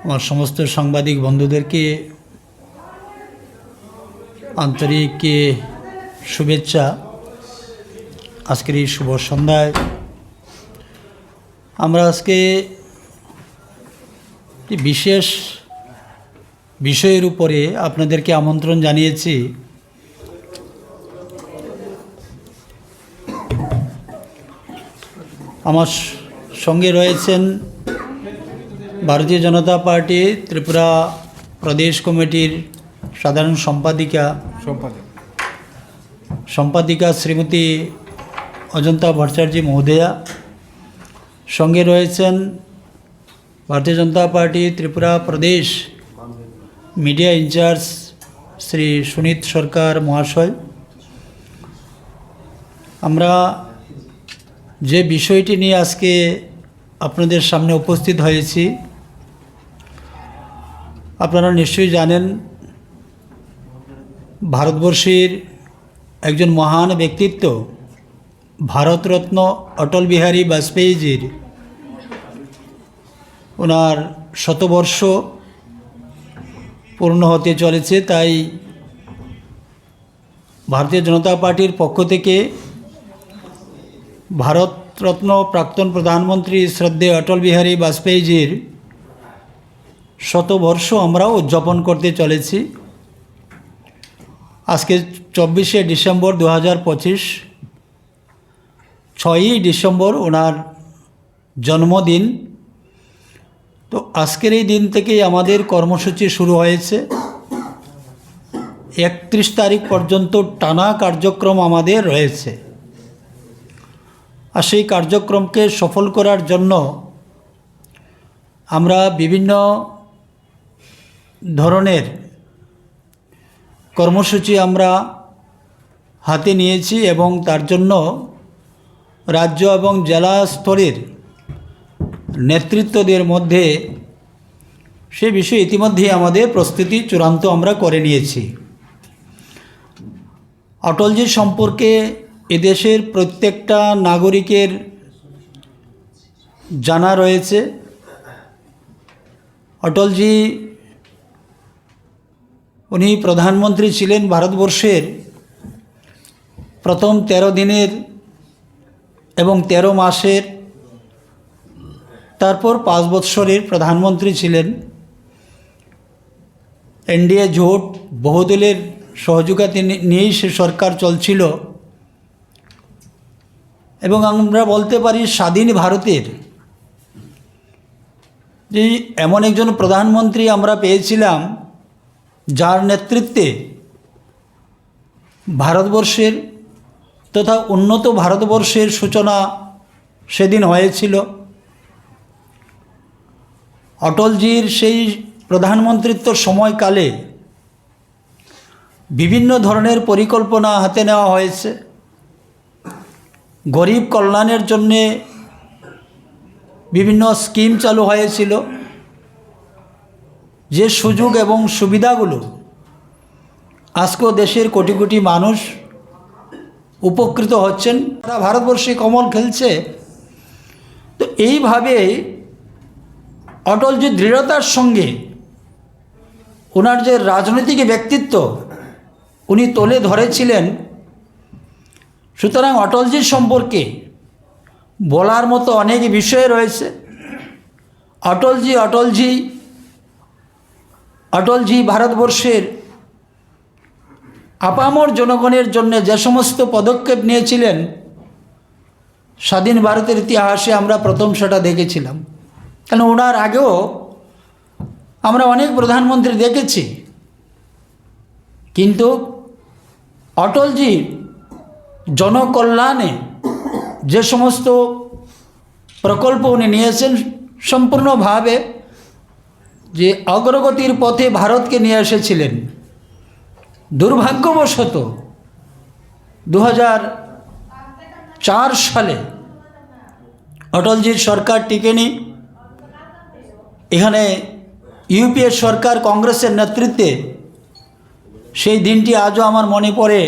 আমার সমস্ত সাংবাদিক বন্ধুদেরকে আন্তরিক শুভেচ্ছা। আজকের এই শুভ সন্ধ্যায় আমরা আজকে বিশেষ বিষয়ের উপরে আপনাদেরকে আমন্ত্রণ জানিয়েছি। আমার সঙ্গে রয়েছেন ভারতীয় জনতা পার্টি ত্রিপুরা প্রদেশ কমিটির সাধারণ সম্পাদিকা শ্রীমতী অজন্তা ভট্টাচার্য মহোদয়া। সঙ্গে রয়েছেন ভারতীয় জনতা পার্টি ত্রিপুরা প্রদেশ মিডিয়া ইনচার্জ শ্রী সুনীত সরকার মহাশয়। আমরা যে বিষয়টি নিয়ে আজকে আপনাদের সামনে উপস্থিত হয়েছি, আপনারা নিশ্চয়ই জানেন ভারতবর্ষের একজন মহান ব্যক্তিত্ব ভারতরত্ন অটল বিহারী বাজপেয়ীজির ওনার শতবর্ষ পূর্ণ হতে চলেছে। তাই ভারতীয় জনতা পার্টির পক্ষ থেকে ভারতরত্ন প্রাক্তন প্রধানমন্ত্রী শ্রদ্ধেয় অটল বিহারী বাজপেয়ীজির শতবর্ষ আমরাও উদযাপন করতে চলেছি। আজকে 24শে ডিসেম্বর 2025, 6ই ডিসেম্বর ওনার জন্মদিন। তো আজকের এই দিন থেকেই আমাদের কর্মসূচি শুরু হয়েছে। 31 তারিখ পর্যন্ত টানা কার্যক্রম আমাদের রয়েছে। আর সেই কার্যক্রমকে সফল করার জন্য আমরা বিভিন্ন ধরনের কর্মসূচি আমরা হাতে নিয়েছি এবং তার জন্য রাজ্য এবং জেলা স্তরের নেতৃত্বদের মধ্যে সে বিষয়ে ইতিমধ্যেই আমাদের প্রস্তুতি চূড়ান্ত আমরা করে নিয়েছি। অটলজি সম্পর্কে এদেশের প্রত্যেকটা নাগরিকের জানা রয়েছে। অটলজি উনি প্রধানমন্ত্রী ছিলেন ভারতবর্ষের প্রথম 13 দিনের এবং 13 মাসের, তারপর 5 বৎসরের প্রধানমন্ত্রী ছিলেন। এনডিএ জোট বহুদলের সহযোগিতা নিয়েই সে সরকার চলছিল এবং আমরা বলতে পারি স্বাধীন ভারতের যে এমন একজন প্রধানমন্ত্রী আমরা পেয়েছিলাম যার নেতৃত্বে ভারতবর্ষের তথা উন্নত ভারতবর্ষের সূচনা সেদিন হয়েছিল। অটলজির সেই প্রধানমন্ত্রিত্ব সময়কালে বিভিন্ন ধরনের পরিকল্পনা হাতে নেওয়া হয়েছে। গরিব কল্যাণের জন্যে বিভিন্ন স্কিম চালু হয়েছিল, যে সুযোগ এবং সুবিধাগুলো আজকেও দেশের কোটি কোটি মানুষ উপকৃত হচ্ছেন। তারা ভারতবর্ষে কমল খেলছে। তো এইভাবে অটলজি দৃঢ়তার সঙ্গে ওনার যে রাজনৈতিক ব্যক্তিত্ব উনি তুলে ধরেছিলেন। সুতরাং অটলজির সম্পর্কে বলার মতো অনেক বিষয় রয়েছে। অটলজি ভারতবর্ষের আপামর জনগণের জন্য যে সমস্ত পদক্ষেপ নিয়েছিলেন, স্বাধীন ভারতের ইতিহাসে আমরা প্রথম সেটা দেখেছিলাম। কেন ওনার আগেও আমরা অনেক প্রধানমন্ত্রী দেখেছি, কিন্তু অটলজি জনকল্যাণে যে সমস্ত প্রকল্প উনি নিয়েছেন সম্পূর্ণভাবে যে অগ্রগতির পথে ভারতকে নিয়ে এসেছিলেন। দুর্ভাগ্যবশত 2004 সালে অটলজির সরকার টিকেনি। এখানে ইউপিএ সরকার কংগ্রেসের নেতৃত্বে সেই দিনটি আজও আমার মনে পড়ে,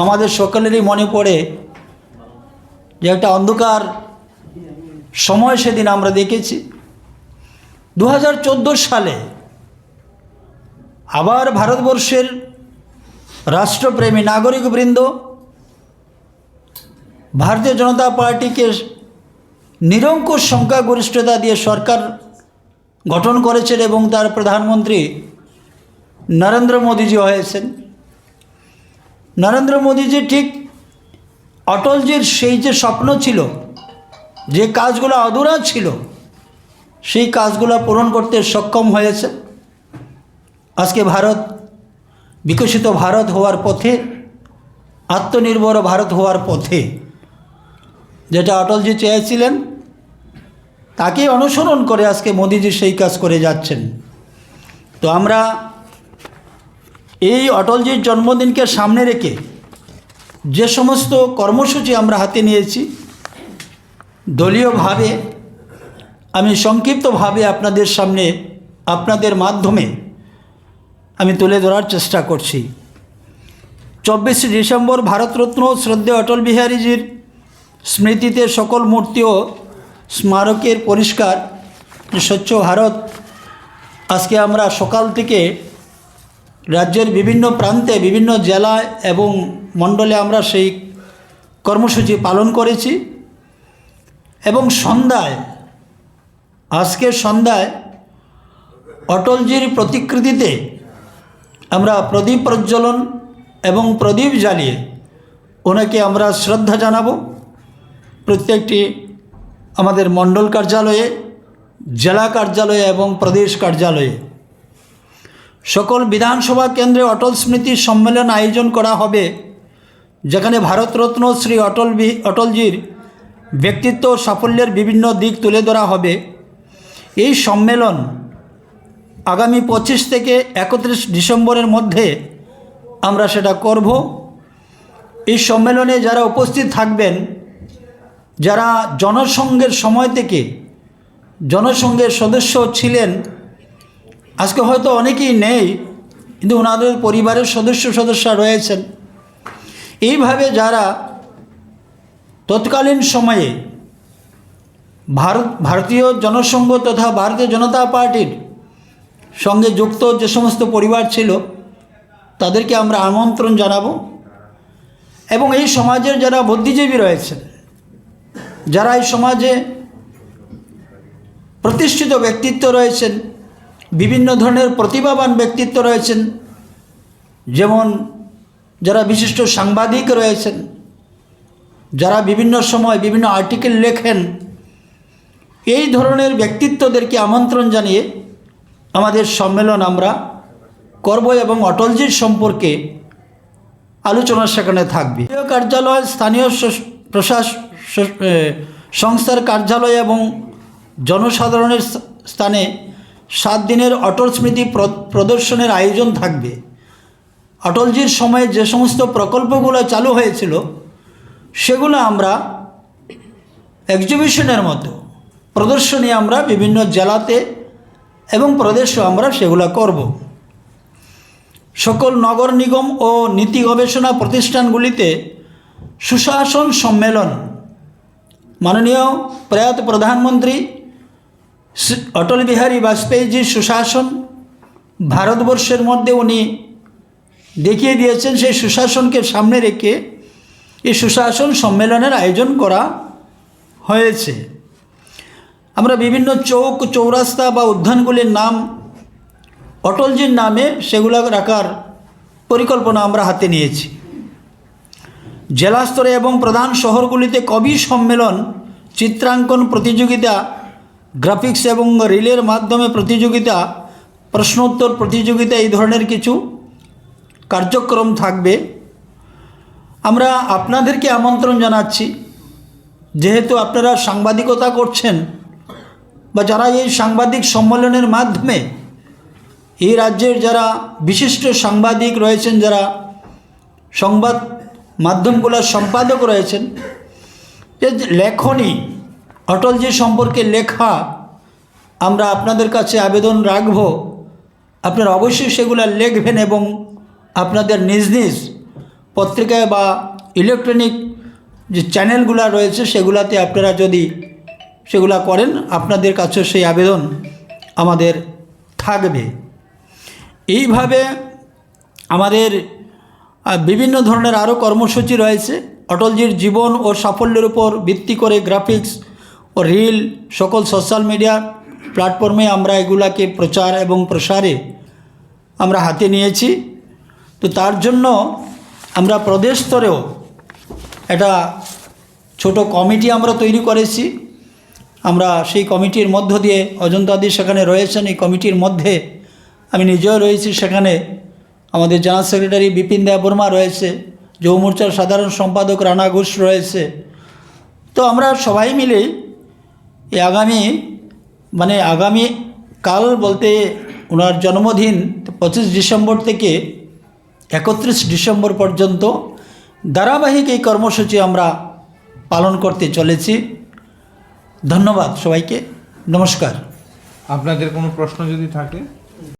আমাদের সকলেরই মনে পড়ে যে একটা অন্ধকার সময় সেদিন আমরা দেখেছি। 2014 সালে আবার ভারতবর্ষের রাষ্ট্রপ্রেমী নাগরিকবৃন্দ ভারতীয় জনতা পার্টিকে নিরঙ্কুশ সংখ্যাগরিষ্ঠতা দিয়ে সরকার গঠন করেছেন এবং তার প্রধানমন্ত্রী নরেন্দ্র মোদীজি হয়েছেন। নরেন্দ্র মোদীজি ঠিক অটলজির সেই যে স্বপ্ন ছিল, যে কাজগুলো অধুরা ছিল, সেই কাজগুলো পূরণ করতে সক্ষম হয়েছে। আজকে ভারত বিকশিত ভারত হওয়ার পথে, আত্মনির্ভর ভারত হওয়ার পথে, যেটা অটলজি চেয়েছিলেন তাকে অনুসরণ করে আজকে মোদিজি সেই কাজ করে যাচ্ছেন। তো আমরা এই অটলজির জন্মদিনকে সামনে রেখে যে সমস্ত কর্মসূচি আমরা হাতে নিয়েছি, দলীয়ভাবে আমি সংক্ষিপ্তভাবে আপনাদের সামনে আপনাদের মাধ্যমে আমি তুলে ধরার চেষ্টা করছি। 24 ডিসেম্বর ভারতরত্ন শ্রদ্ধেয় অটল বিহারীজির স্মৃতিতে সকল মূর্তি ও স্মারকের পরিষ্কার স্বচ্ছ ভারত আজকে আমরা সকাল থেকে রাজ্যের বিভিন্ন প্রান্তে, বিভিন্ন জেলায় এবং মণ্ডলে আমরা সেই কর্মসূচি পালন করেছি। এবং সন্ধ্যায়, আজকে সন্ধ্যায় অটলজির প্রতিকৃতিতে আমরা প্রদীপ প্রজ্বলন এবং প্রদীপ জ্বালিয়ে ওনাকে আমরা শ্রদ্ধা জানাবো। প্রত্যেকটি আমাদের মণ্ডল কার্যালয়ে, জেলা কার্যালয়ে এবং প্রদেশ কার্যালয়ে, সকল বিধানসভা কেন্দ্রে অটল স্মৃতি সম্মেলন আয়োজন করা হবে, যেখানে ভারতরত্ন শ্রী অটলজির ব্যক্তিত্ব সাফল্যের বিভিন্ন দিক তুলে ধরা হবে। এই সম্মেলন আগামী 25 থেকে 31 ডিসেম্বরের মধ্যে আমরা সেটা করব। এই সম্মেলনে যারা উপস্থিত থাকবেন, যারা জনসংঘের সময় থেকে জনসংঘের সদস্য ছিলেন, আজকে হয়তো অনেকেই নেই, কিন্তু ওনাদের পরিবারের সদস্যরা রয়েছেন। এইভাবে যারা তৎকালীন সময়ে ভারতীয় জনসংঘ তথা ভারতীয় জনতা পার্টির সঙ্গে যুক্ত যে সমস্ত পরিবার ছিল, তাদেরকে আমরা আমন্ত্রণ জানাবো। এবং এই সমাজের যারা বুদ্ধিজীবী রয়েছেন, যারা এই সমাজে প্রতিষ্ঠিত ব্যক্তিত্ব রয়েছেন, বিভিন্ন ধরনের প্রতিভাবান ব্যক্তিত্ব রয়েছেন, যেমন যারা বিশিষ্ট সাংবাদিক রয়েছেন, যারা বিভিন্ন সময় বিভিন্ন আর্টিকেল লেখেন, এই ধরনের ব্যক্তিত্বদেরকে আমন্ত্রণ জানিয়ে আমাদের সম্মেলন আমরা করব এবং অটলজির সম্পর্কে আলোচনা সেখানে থাকবে। কার্যালয়, স্থানীয় সংস্থার কার্যালয় এবং জনসাধারণের স্থানে 7 দিনের অটল স্মৃতি প্রদর্শনের আয়োজন থাকবে। অটলজির সময়ে যে সমস্ত প্রকল্পগুলো চালু হয়েছিল সেগুলো আমরা এক্সিবিশনের মতো প্রদর্শনী আমরা বিভিন্ন জেলাতে এবং প্রদেশেও আমরা সেগুলো করব। সকল নগর নিগম ও নীতি গবেষণা প্রতিষ্ঠানগুলিতে সুশাসন সম্মেলন, মাননীয় প্রয়াত প্রধানমন্ত্রী অটল বিহারী বাজপেয়ীজির সুশাসন ভারতবর্ষের মধ্যে উনি দেখিয়ে দিয়েছেন। সেই সুশাসনকে সামনে রেখে এই সুশাসন সম্মেলনের আয়োজন করা হয়েছে। আমরা বিভিন্ন চৌক, চৌরাস্তা বা উদ্যানগুলির নাম অটলজির নামে সেগুলো রাখার পরিকল্পনা আমরা হাতে নিয়েছি। জেলা স্তরে এবং প্রধান শহরগুলিতে কবি সম্মেলন, চিত্রাঙ্কন প্রতিযোগিতা, গ্রাফিক্স এবং রিলের মাধ্যমে প্রতিযোগিতা, প্রশ্নোত্তর প্রতিযোগিতা, এই ধরনের কিছু কার্যক্রম থাকবে। আমরা আপনাদেরকে আমন্ত্রণ জানাচ্ছি, যেহেতু আপনারা সাংবাদিকতা করছেন বা যারা এই সাংবাদিক সম্মেলনের মাধ্যমে এই রাজ্যের যারা বিশিষ্ট সাংবাদিক রয়েছেন, যারা সংবাদ মাধ্যমগুলোর সম্পাদক রয়েছেন, যে লেখনী অটলজি সম্পর্কে লেখা আমরা আপনাদের কাছে আবেদন রাখব, আপনারা অবশ্যই সেগুলো লিখবেন এবং আপনাদের নিজ নিজ পত্রিকায় বা ইলেকট্রনিক যে চ্যানেলগুলো রয়েছে সেগুলাতে আপনারা যদি সেগুলা করেন, আপনাদের কাছে সেই আবেদন আমাদের থাকবে। এইভাবে আমাদের বিভিন্ন ধরনের আরও কর্মসূচি রয়েছে। অটলজির জীবন ও সাফল্যের উপর ভিত্তি করে গ্রাফিক্স ও রিল সকল সোশ্যাল মিডিয়া প্ল্যাটফর্মে আমরা এগুলাকে প্রচার এবং প্রসারে আমরা হাতে নিয়েছি। তো তার জন্য আমরা প্রদেশ স্তরেও একটা ছোট কমিটি আমরা তৈরি করেছি। আমরা সেই কমিটির মধ্য দিয়ে অজন্তাদি সেখানে রয়েছেন, এই কমিটির মধ্যে আমি নিজেও রয়েছি। সেখানে আমাদের জেনারেল সেক্রেটারি বিপিন দেববর্মা রয়েছে, যুব মোর্চার সাধারণ সম্পাদক রানা ঘোষ রয়েছে। তো আমরা সবাই মিলেই এই আগামী কাল বলতে ওনার জন্মদিন 25 ডিসেম্বর থেকে 31 ডিসেম্বর পর্যন্ত ধারাবাহিক এই কর্মসূচি আমরা পালন করতে চলেছি। ধন্যবাদ সবাইকে, নমস্কার। আপনাদের কোনো প্রশ্ন যদি থাকে?